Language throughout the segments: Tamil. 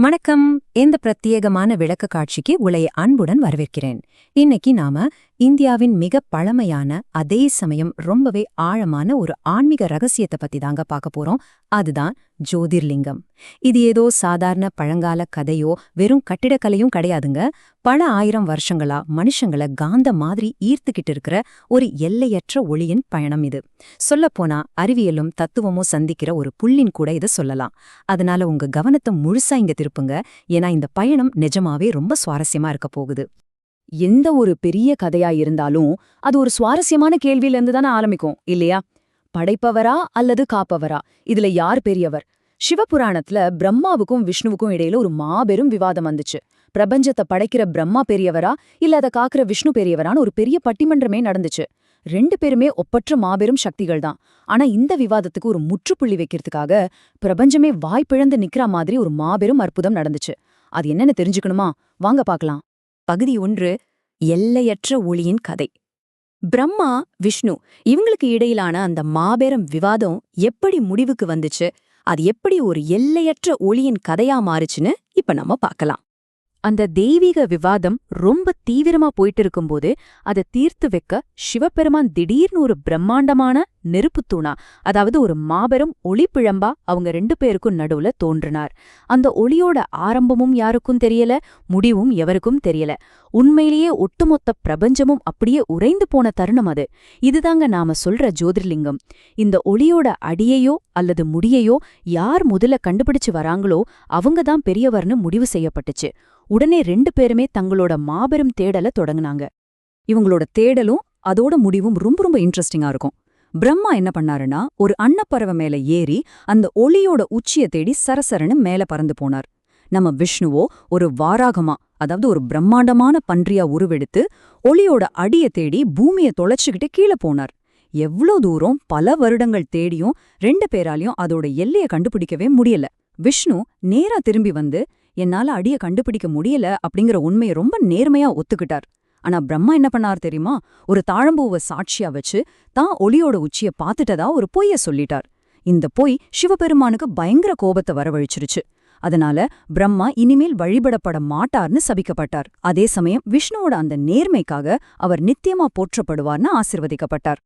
வணக்கம். இந்த பிரத்யேகமான விளக்க காட்சிக்கு உங்களை அன்புடன் வரவேற்கிறேன். இன்னைக்கு நாம இந்தியாவின் மிக பழமையான அதே சமயம் ரொம்பவே ஆழமான ஒரு ஆன்மீக ரகசியத்தை பத்தி தாங்க பார்க்க போறோம். அதுதான் ஜோதிர்லிங்கம். இது ஏதோ சாதாரண பழங்கால கதையோ வெறும் கட்டிடக்கலையும் கிடையாதுங்க. பல ஆயிரம் வருஷங்களா மனுஷங்கள காந்த மாதிரி ஈர்த்துக்கிட்டு இருக்கிற ஒரு எல்லையற்ற ஒளியின் பயணம் இது. சொல்லப்போனா அறிவியலும் தத்துவமும் சந்திக்கிற ஒரு புள்ளின் கூட இதை சொல்லலாம். அதனால உங்க கவனத்தை முழுசா இங்க திருப்புங்க. ஏன்னா இந்த பயணம் நிஜமாவே ரொம்ப சுவாரஸ்யமா இருக்க போகுது. எந்த ஒரு பெரிய கதையா இருந்தாலும் அது ஒரு சுவாரஸ்யமான கேள்வியிலிருந்து தானே ஆரம்பிக்கும் இல்லையா? படைப்பவரா அல்லது காப்பவரா, இதுல யார் பெரியவர்? சிவபுராணத்துல பிரம்மாவுக்கும் விஷ்ணுவுக்கும் இடையில ஒரு மாபெரும் விவாதம் வந்துச்சு. பிரபஞ்சத்தை படைக்கிற பிரம்மா பெரியவரா இல்ல அதை காக்கிற விஷ்ணு பெரியவரான்னு ஒரு பெரிய பட்டிமன்றமே நடந்துச்சு. ரெண்டு பேருமே ஒப்பற்ற மாபெரும் சக்திகள் தான். ஆனா இந்த விவாதத்துக்கு ஒரு முற்றுப்புள்ளி வைக்கிறதுக்காக பிரபஞ்சமே வாய்ப்பிழந்து நிக்கிற மாதிரி ஒரு மாபெரும் அற்புதம் நடந்துச்சு. அது என்னன்னு தெரிஞ்சுக்கணுமா? வாங்க பார்க்கலாம். பகுதி 1, எல்லையற்ற ஒளியின் கதை. பிரம்மா, விஷ்ணு இவங்களுக்கு இடையிலான அந்த மாபெரும் விவாதம் எப்படி முடிவுக்கு வந்துச்சு, அது எப்படி ஒரு எல்லையற்ற ஒளியின் கதையா மாறுச்சுன்னு இப்ப நம்ம பார்க்கலாம். அந்த தெய்வீக விவாதம் ரொம்ப தீவிரமா போயிட்டு இருக்கும்போது அதை தீர்த்து வைக்க சிவபெருமான் திடீர்னு ஒரு பிரம்மாண்டமான நெருப்புத்தூணா, அதாவது ஒரு மாபெரும் ஒளிப்பிழம்பா அவங்க ரெண்டு பேருக்கும் நடுவுல தோன்றினார். அந்த ஒளியோட ஆரம்பமும் யாருக்கும் தெரியல, முடிவும் எவருக்கும் தெரியல. உண்மையிலேயே ஒட்டுமொத்த பிரபஞ்சமும் அப்படியே உறைந்து போன தருணம் அது. இதுதாங்க நாம சொல்ற ஜோதிர்லிங்கம். இந்த ஒளியோட அடியையோ அல்லது முடியையோ யார் முதல்ல கண்டுபிடிச்சு வராங்களோ அவங்கதான் பெரியவர்னு முடிவு செய்யப்பட்டுச்சு. உடனே ரெண்டு பேருமே தங்களோட மாபெரும் தேடலை தொடங்குனாங்க. இவங்களோட தேடலும் அதோட முடிவும் ரொம்ப ரொம்ப இன்ட்ரெஸ்டிங்கா இருக்கும். பிரம்மா என்ன பண்ணாருன்னா, ஒரு அன்னப்பறவை மேல ஏறி அந்த ஒளியோட உச்சியை தேடி சரசரன்னு மேல பறந்து போனார். நம்ம விஷ்ணுவோ ஒரு வாராகமா, அதாவது ஒரு பிரம்மாண்டமான பன்றியா உருவெடுத்து ஒளியோட அடிய தேடி பூமியை தொலைச்சுக்கிட்டு கீழே போனார். எவ்ளோ தூரம் பல வருடங்கள் தேடியும் ரெண்டு பேராலையும் அதோட எல்லைய கண்டுபிடிக்கவே முடியல. விஷ்ணு நேரா திரும்பி வந்து என்னால அடிய கண்டுபிடிக்க முடியல அப்படிங்கிற உண்மையை ரொம்ப நேர்மையா ஒத்துக்கிட்டார். ஆனா பிரம்மா என்ன பண்ணார் தெரியுமா? ஒரு தாழம்பூவை சாட்சியா வச்சு தான் ஒளியோட உச்சிய பாத்துட்டதா ஒரு பொய்ய சொல்லிட்டார். இந்த பொய் சிவபெருமானுக்கு பயங்கர கோபத்தை வரவழிச்சிருச்சு. அதனால பிரம்மா இனிமேல் வழிபடப்பட மாட்டார்னு சபிக்கப்பட்டார். அதே சமயம் விஷ்ணுவோட அந்த நேர்மைக்காக அவர் நித்தியமா போற்றப்படுவார்னு ஆசிர்வதிக்கப்பட்டார்.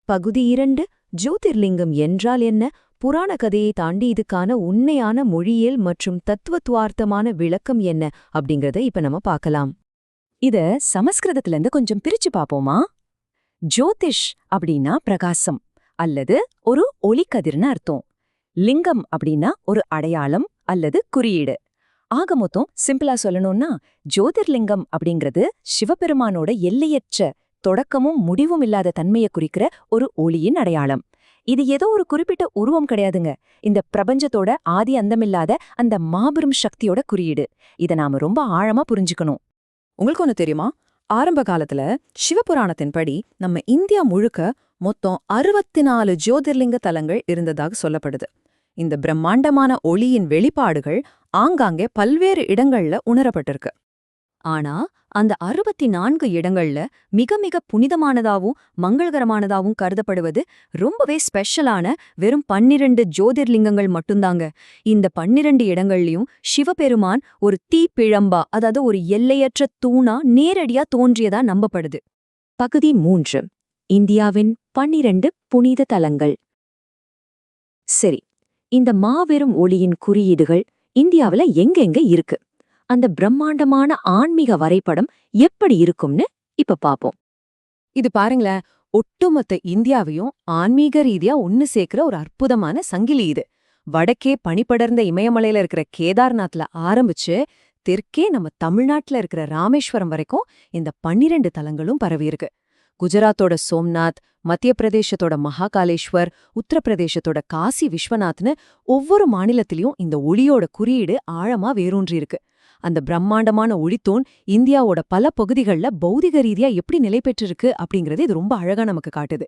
பகுதி 2, ஜோதிர்லிங்கம் என்றால் என்ன, புராண கதையை தாண்டி இதுக்கான உண்மையான மொழியியல் மற்றும் தத்துவத்துவார்த்தமான விளக்கம் என்ன அப்படிங்கறத இப்ப நம்ம பார்க்கலாம். இத சமஸ்கிருதத்திலிருந்து கொஞ்சம் பிரிச்சு பாப்போமா? ஜோதிஷ் அப்படின்னா பிரகாசம் அல்லது ஒரு ஒளிக்கதிர்னு அர்த்தம். லிங்கம் அப்படின்னா ஒரு அடையாளம் அல்லது குறியீடு. ஆக மொத்தம் சிம்பிளா சொல்லணும்னா ஜோதிர்லிங்கம் அப்படிங்கிறது சிவபெருமானோட எல்லையற்ற தொடக்கமும் முடிவும் இல்லாத தன்மையை குறிக்கிற ஒரு ஒளியின் அடையாளம். இது ஏதோ ஒரு குறிப்பிட்ட உருவம் கிடையாதுங்க. இந்த பிரபஞ்சத்தோட ஆதி அந்தமில்லாத அந்த மாபெரும் சக்தியோட குறியீடு. இதை நாம ரொம்ப ஆழமா புரிஞ்சுக்கணும். உங்களுக்கு ஒண்ணு தெரியுமா? ஆரம்ப காலத்துல சிவபுராணத்தின்படி நம்ம இந்தியா முழுக்க மொத்தம் 64 ஜோதிர்லிங்க தலங்கள் இருந்ததாக சொல்லப்படுது. இந்த பிரம்மாண்டமான ஒளியின் வெளிப்பாடுகள் ஆங்காங்கே பல்வேறு இடங்கள்ல உணரப்பட்டிருக்கு. ஆனா அந்த 64 இடங்கள்ல மிக மிக புனிதமானதாவும் மங்களகரமானதாவும் கருதப்படுவது ரொம்பவே ஸ்பெஷலான வெறும் 12 ஜோதிர்லிங்கங்கள் மட்டும்தாங்க. இந்த 12 இடங்கள்லயும் சிவபெருமான் ஒரு தீப்பிழம்பா, அதாவது ஒரு எல்லையற்ற தூணா நேரடியா தோன்றியதா நம்பப்படுது. பகுதி 3, இந்தியாவின் 12 புனித தலங்கள். சரி, இந்த மாபெரும் ஒளியின் குறியீடுகள் இந்தியாவில எங்கெங்க இருக்கு? அந்த பிரம்மாண்டமான ஆன்மீக வரைபடம் எப்படி இருக்கும்னு இப்ப பாப்போம். இது பாருங்களேன், ஒட்டுமொத்த இந்தியாவையும் ஆன்மீக ரீதியா ஒன்னு சேர்க்கிற ஒரு அற்புதமான சங்கிலி இது. வடக்கே பனிப்படர்ந்த இமயமலையில இருக்கிற கேதார்நாத்ல ஆரம்பிச்சு தெற்கே நம்ம தமிழ்நாட்டுல இருக்கிற ராமேஸ்வரம் வரைக்கும் இந்த 12 தலங்களும் பரவியிருக்கு. குஜராத்தோட சோம்நாத், மத்திய பிரதேசத்தோட மகாகாலேஸ்வர், உத்தரப்பிரதேசத்தோட காசி விஸ்வநாத்னு ஒவ்வொரு மாநிலத்திலயும் இந்த ஒளியோட குறியீடு ஆழமா வேரூன்றியிருக்கு. அந்த பிரம்மாண்டமான ஒளித்தூண் இந்தியாவோட பல பகுதிகள்ல பௌதிக ரீதியா எப்படி நிலை பெற்றிருக்கு அப்படிங்கறது இது ரொம்ப அழகா நமக்கு காட்டுது.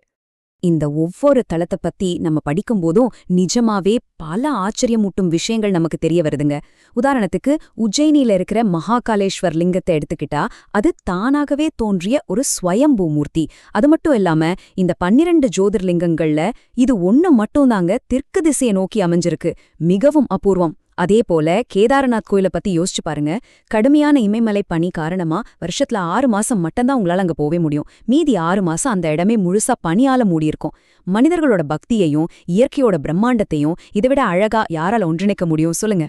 இந்த ஒவ்வொரு தலத்தை பத்தி நம்ம படிக்கும்போதும் நிஜமாவே பல ஆச்சரியமூட்டும் விஷயங்கள் நமக்கு தெரிய வருதுங்க. உதாரணத்துக்கு உஜ்ஜயினியில இருக்கிற மகாகாலேஸ்வர் லிங்கத்தை எடுத்துக்கிட்டா அது தானாகவே தோன்றிய ஒரு ஸ்வயம்பூ மூர்த்தி. அது மட்டும் இல்லாம இந்த 12 ஜோதிர்லிங்கங்கள்ல இது ஒண்ணு மட்டும்தாங்க தெற்கு திசையை நோக்கி அமைஞ்சிருக்கு. மிகவும் அபூர்வம். அதே போல கேதாரநாத் கோயில பத்தி யோசிச்சு பாருங்க. கடுமையான இமயமலை பனி காரணமா வருஷத்துல 6 மாசம் மட்டும்தான் உங்களால அங்க போவே முடியும். மீதி 6 மாசம் அந்த இடமே முழுசா பனியால மூடியிருக்கும். மனிதர்களோட பக்தியையும் இயற்கையோட பிரம்மாண்டத்தையும் இதை விட அழகா யாரால ஒன்றிணைக்க முடியும் சொல்லுங்க.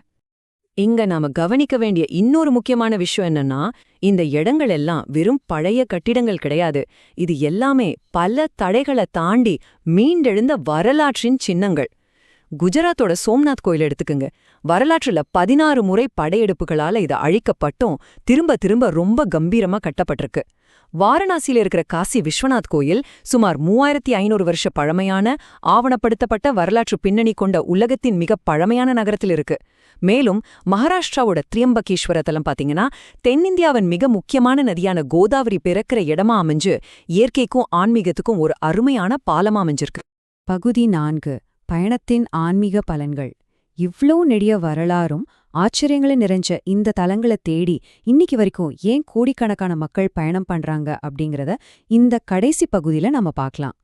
இங்க நாம கவனிக்க வேண்டிய இன்னொரு முக்கியமான விஷயம் என்னன்னா, இந்த இடங்கள் எல்லாம் வெறும் பழைய கட்டிடங்கள் கிடையாது. இது எல்லாமே பல தடைகளை தாண்டி மீண்டெழுந்த வரலாற்றின் சின்னங்கள். குஜராத்தோட சோம்நாத் கோயில் எடுத்துக்குங்க. வரலாற்றுல 16 முறை படையெடுப்புகளால இது அழிக்கப்பட்டும் திரும்ப திரும்ப ரொம்ப கம்பீரமா கட்டப்பட்டிருக்கு. வாரணாசியில இருக்கிற காசி விஸ்வநாத் கோயில் சுமார் 3500 வருஷ பழமையான ஆவணப்படுத்தப்பட்ட வரலாற்று பின்னணி கொண்ட உலகத்தின் மிக பழமையான நகரத்தில் இருக்கு. மேலும் மகாராஷ்டிராவோட திரியம்பகேஸ்வர தலம் பாத்தீங்கன்னா தென்னிந்தியாவின் மிக முக்கியமான நதியான கோதாவரி பிறக்கிற இடமா அமைஞ்சு இயற்கைக்கும் ஆன்மீகத்துக்கும் ஒரு அருமையான பாலமா அமைஞ்சிருக்கு. பகுதி 4 பயணத்தின் ஆன்மீக பலன்கள். இவ்ளோ நெடிய வரலாறும் ஆச்சரியங்களை நிறைஞ்ச இந்த தலங்களை தேடி இன்னைக்கு வரைக்கும் ஏன் கோடிக்கணக்கான மக்கள் பயணம் பண்றாங்க அப்படிங்கறத இந்த கடைசி பகுதியில நம்ம பார்க்கலாம்.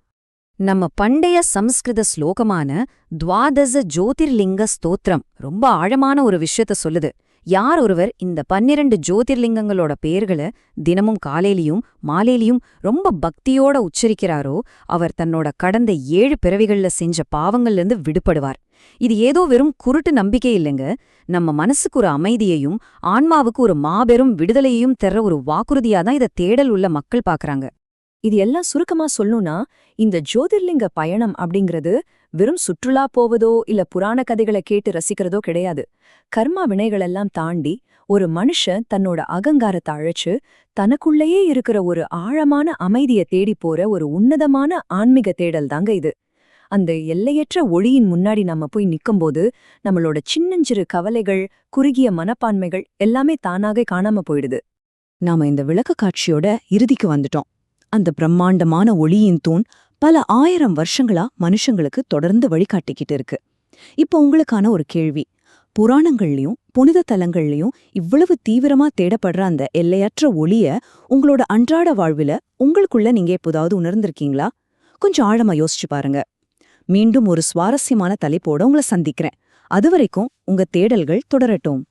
நம்ம பண்டைய சம்ஸ்கிருத ஸ்லோகமான துவாதச ஜோதிர்லிங்க ஸ்தோத்திரம் ரொம்ப ஆழமான ஒரு விஷயத்த சொல்லுது. யார் ஒருவர் இந்த 12 ஜோதிர்லிங்கங்களோட பேர்களை தினமும் காலையிலயும் மாலையிலயும் ரொம்ப பக்தியோட உச்சரிக்கிறாரோ அவர் தன்னோட கடந்த 7 பிறவிகள்ல செஞ்ச பாவங்கள்லேருந்து விடுபடுவார். இது ஏதோ வெறும் குருட்டு நம்பிக்கை இல்லைங்க. நம்ம மனசுக்கு ஒரு அமைதியையும் ஆன்மாவுக்கு ஒரு மாபெரும் விடுதலையையும் தர்ற ஒரு வாக்குறுதியா தான் இதை தேடல் உள்ள மக்கள் பாக்குறாங்க. இது எல்லாம் சுருக்கமா சொல்லணும்னா, இந்த ஜோதிர்லிங்க பயணம் அப்படிங்கிறது வெறும் சுற்றுலா போவதோ இல்ல புராண கதைகளை கேட்டு ரசிக்கிறதோ கிடையாது. கர்மா வினைகளெல்லாம் தாண்டி ஒரு மனுஷன் தன்னோட அகங்காரத்தை அழைச்சு தனக்குள்ளேயே இருக்கிற ஒரு ஆழமான அமைதியை தேடி போற ஒரு உன்னதமான ஆன்மீக தேடல் தாங்க இது. அந்த எல்லையற்ற ஒளியின் முன்னாடி நம்ம போய் நிக்கும்போது நம்மளோட சின்னஞ்சிறு கவலைகள், குறுகிய மனப்பான்மைகள் எல்லாமே தானாக காணாம போயிடுது. நாம இந்த விளக்க காட்சியோட இறுதிக்கு வந்துட்டோம். அந்த பிரம்மாண்டமான ஒளியின் தூண் பல 1000 வருஷங்களா மனுஷங்களுக்கு தொடர்ந்து வழிகாட்டிக்கிட்டு இருக்கு. இப்போ உங்களுக்கான ஒரு கேள்வி. புராணங்கள்லயும் புனித தலங்கள்லயும் இவ்வளவு தீவிரமா தேடப்படுற அந்த எல்லையற்ற ஒளிய உங்களோட அன்றாட வாழ்வில உங்களுக்குள்ள நீங்க எப்போதாவது உணர்ந்திருக்கீங்களா? கொஞ்சம் ஆழமா யோசிச்சு பாருங்க. மீண்டும் ஒரு சுவாரஸ்யமான தலைப்போட உங்களை சந்திக்கிறேன். அதுவரைக்கும் உங்க தேடல்கள் தொடரட்டும்.